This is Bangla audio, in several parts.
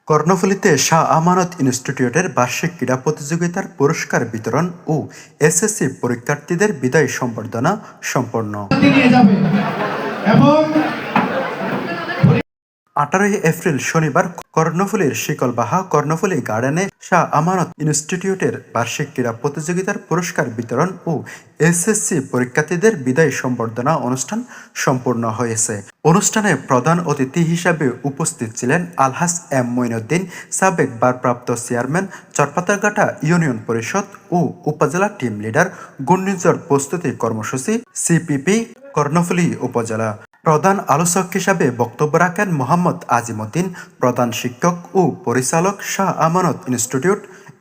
কর্ণফুলীতে শাহ আমানত ইনস্টিটিউটের বার্ষিক ক্রীড়া প্রতিযোগিতার পুরস্কার বিতরণ ও এসএসসি পরীক্ষার্থীদের বিদায় সম্বর্ধনা সম্পন্ন। 18 এপ্রিল শনিবার কর্ণফুলীর শিকলবাহা কর্ণফুলী গার্ডেনে শাহ আমানত ইনস্টিটিউটের বার্ষিক ক্রীড়া প্রতিযোগিতার পুরস্কার বিতরণ ও এসএসসি পরীক্ষার্থীদের বিদায় সম্বর্ধনা অনুষ্ঠান সম্পূর্ণ হয়েছে। অনুষ্ঠানে প্রধান অতিথি হিসাবে উপস্থিত ছিলেন আলহাজ এম মঈনুদ্দিন, সাবেক ভারপ্রাপ্ত চেয়ারম্যান, চরপাতারঘাটা ইউনিয়ন পরিষদ ও উপজেলা টিম লিডার, ঘূর্ণিঝড় প্রস্তুতি কর্মসূচি সিপিপি কর্ণফুলী উপজেলা। প্রধান আলোচক হিসাবে বক্তব্য রাখেন মোহাম্মদ আজিমউদ্দিন, প্রধান শিক্ষক ও পরিচালক শাহ আমানত ইনস্টিটিউট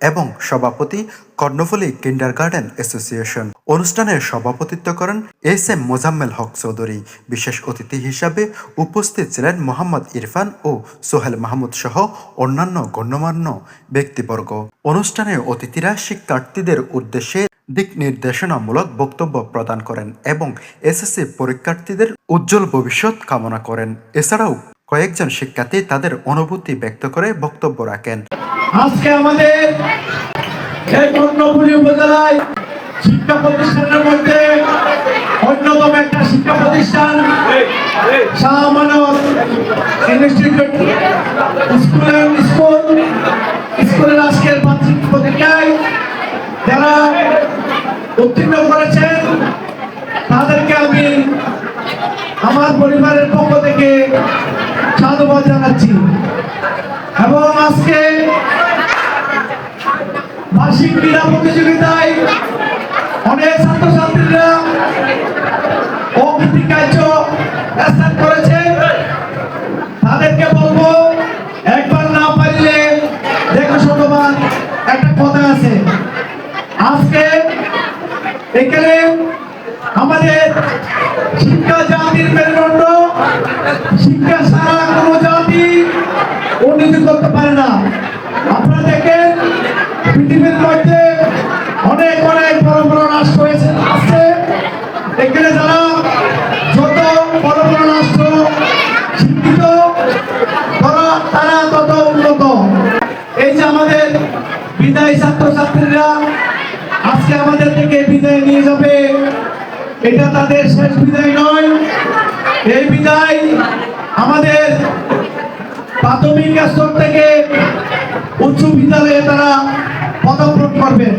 এবং সভাপতি কর্ণফুলী কিন্ডারগার্টেন অ্যাসোসিয়েশন। অনুষ্ঠানে সভাপতিত্ব করেন এস এম মোজাম্মেল হক চৌধুরী। বিশেষ অতিথি হিসাবে উপস্থিত ছিলেন মোহাম্মদ ইরফান ও সোহেল মাহমুদ সহ অন্যান্য গণ্যমান্য ব্যক্তিবর্গ। অনুষ্ঠানে অতিথিরা শিক্ষার্থীদের উদ্দেশ্যে দিক নির্দেশনামূলক বক্তব্য প্রদান করেন এবং এসএসসি পরীক্ষার্থীদের উজ্জ্বল ভবিষ্যৎ কামনা করেন। এছাড়াও কয়েকজন শিক্ষার্থী তাদের অনুভূতি ব্যক্ত করে বক্তব্য রাখেন। আজকে আমাদের কর্ণফুলী উপজেলায় শিক্ষা প্রতিষ্ঠানের মধ্যে অন্যতম একটা শিক্ষা প্রতিষ্ঠান শাহ আমানত ইনস্টিটিউট স্কুলের আজকের বার্ষিক পরীক্ষায় যারা উত্তীর্ণ করেছেন তাদেরকে আমি আমার পরিবারের পক্ষ থেকে সাধুবাদ জানাচ্ছি এবং আজকে বার্ষিক ক্রীড়া প্রতিযোগিতায় অনেক ছাত্রছাত্রীরা অকৃতকার্য করেছে। তাদেরকে বলবো একবার না পারলে দেখো শতবার একটা কথা আছে। আজকে এখানে আমাদের শিক্ষা জাতির মেরুদণ্ড, শিক্ষা ছাড়া কোনো জাতি উন্নতি করতে পারে না। আপনারা দেখেন পৃথিবীর মধ্যে অনেক অনেক বড় বড় রাষ্ট্র আছে, এখানে যারা যত বড় বড় রাষ্ট্র শিক্ষিত তারা তত উন্নত। এই যে আমাদের বিদায়ী ছাত্রছাত্রীরা আজকে আমাদের থেকে বিদায় নিয়ে যাবে, এটা তাদের শেষ বিদায় নয়। এই বিদায় আমাদের প্রাথমিক স্তর থেকে উচ্চ বিদ্যালয়ে তারা পদার্পণ করবেন।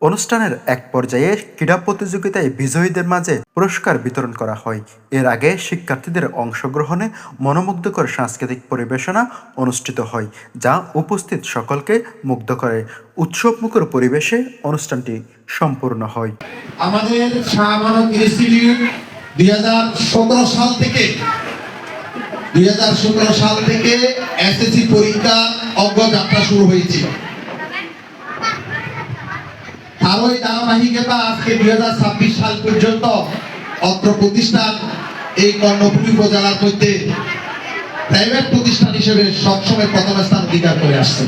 অনুষ্ঠানের এক পর্যায়ে ক্রীড়া প্রতিযোগিতায় বিজয়ীদের মাঝে পুরস্কার বিতরণ করা হয়। এর আগে শিক্ষার্থীদের অংশগ্রহণে মনোমুগ্ধকর সাংস্কৃতিক পরিবেশনা অনুষ্ঠিত হয়, যা উপস্থিত সকলকে মুগ্ধ করে। উৎসবমুখর পরিবেশে অনুষ্ঠানটি সম্পূর্ণ হয়। আমাদের শাহ আমানত ইনস্টিটিউট 2017 সাল থেকে এসএসসি পরীক্ষা অগ্রযাত্রা শুরু হয়েছিল। তারই ধারাবাহিকতা আজকে 2026 সাল পর্যন্ত অত্র প্রতিষ্ঠান এই কর্ণফুলী উপজেলার মধ্যে প্রাইভেট প্রতিষ্ঠান হিসেবে সবসময় প্রথম স্থান অধিকার করে আসছে।